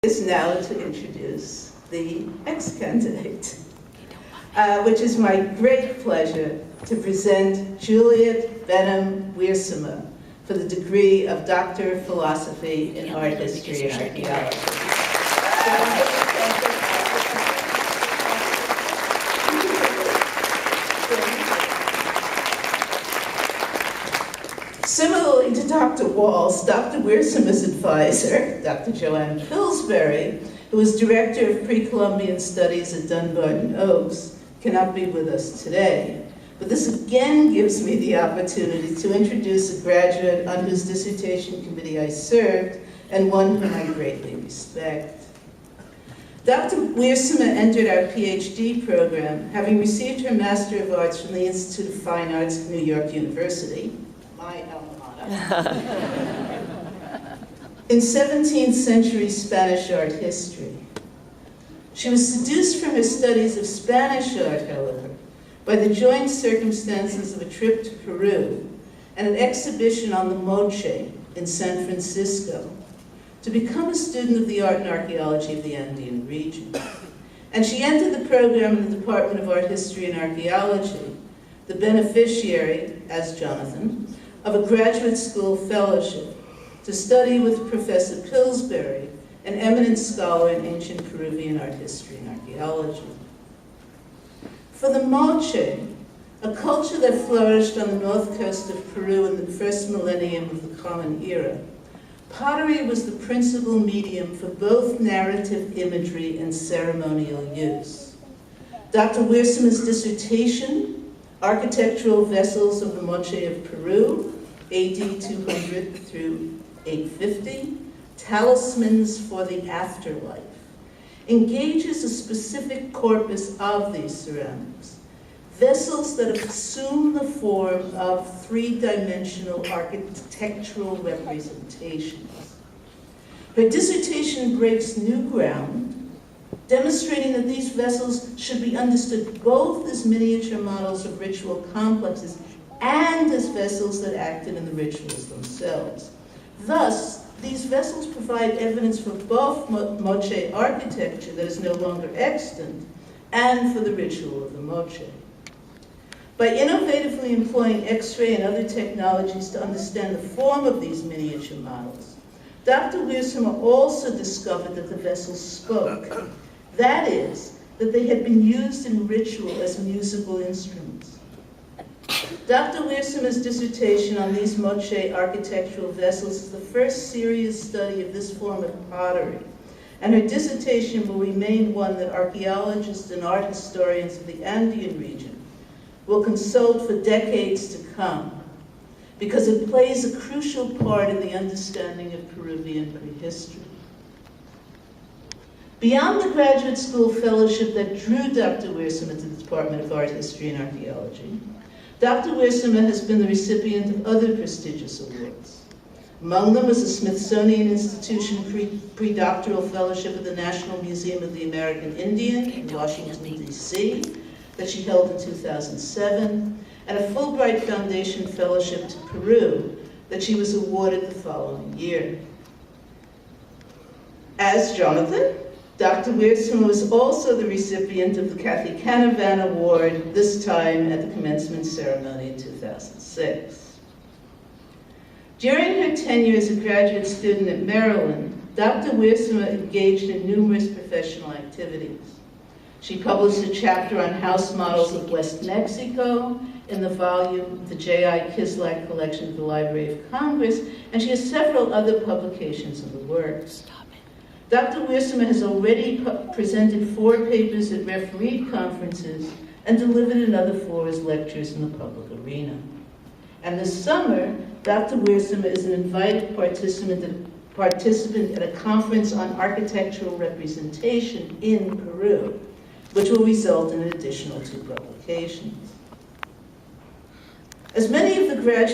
Is now to introduce the ex-candidate, which is my great pleasure to present Juliet Benham-Wiersema for the degree of Doctor of Philosophy in Art History and Archaeology. Similarly to Dr. Walls, Dr. Wiersema's advisor, Dr. Joanne Pillsbury, who is Director of Pre-Columbian Studies at Dunbarton Oaks, cannot be with us today. But this again gives me the opportunity to introduce a graduate on whose dissertation committee I served, and one whom I greatly respect. Dr. Wiersema entered our PhD program, having received her Master of Arts from the Institute of Fine Arts at New York University, my alma mater, in 17th century Spanish art history. She was seduced from her studies of Spanish art, however, by the joint circumstances of a trip to Peru and an exhibition on the Moche in San Francisco to become a student of the art and archaeology of the Andean region. And she entered the program in the Department of Art History and Archaeology, the beneficiary, as Jonathan, of a graduate school fellowship to study with Professor Pillsbury, an eminent scholar in ancient Peruvian art history and archaeology. For the Moche, a culture that flourished on the north coast of Peru in the first millennium of the Common Era, pottery was the principal medium for both narrative imagery and ceremonial use. Dr. Wiersema's dissertation, Architectural Vessels of the Moche of Peru, AD 200 through 850, Talismans for the Afterlife, engages a specific corpus of these ceramics, vessels that assume the form of three-dimensional architectural representations. Her dissertation breaks new ground, demonstrating that these vessels should be understood both as miniature models of ritual complexes and as vessels that acted in the rituals themselves. Thus, these vessels provide evidence for both Moche architecture that is no longer extant and for the ritual of the Moche. By innovatively employing X-ray and other technologies to understand the form of these miniature models, Dr. Wiersema also discovered that the vessels spoke. That is, that they had been used in ritual as musical instruments. Dr. Wiersema's dissertation on these Moche architectural vessels is the first serious study of this form of pottery, and her dissertation will remain one that archaeologists and art historians of the Andean region will consult for decades to come, because it plays a crucial part in the understanding of Peruvian prehistory. Beyond the graduate school fellowship that drew Dr. Wiersema to the Department of Art History and Archaeology, Dr. Wiersema has been the recipient of other prestigious awards. Among them was the Smithsonian Institution Pre-Doctoral Fellowship at the National Museum of the American Indian in Washington, D.C., that she held in 2007, and a Fulbright Foundation Fellowship to Peru that she was awarded the following year. As Jonathan, Dr. Wiersema was also the recipient of the Kathy Canavan Award, this time at the commencement ceremony in 2006. During her tenure as a graduate student at Maryland, Dr. Wiersema engaged in numerous professional activities. She published a chapter on house models of West Mexico in the volume, the J.I. Kislak Collection of the Library of Congress, and she has several other publications of the work. Dr. Wiersema has already presented 4 papers at refereed conferences and delivered another 4 as lectures in the public arena. And this summer, Dr. Wiersema is an invited participant at a conference on architectural representation in Peru, which will result in an additional 2 publications. As many of the graduates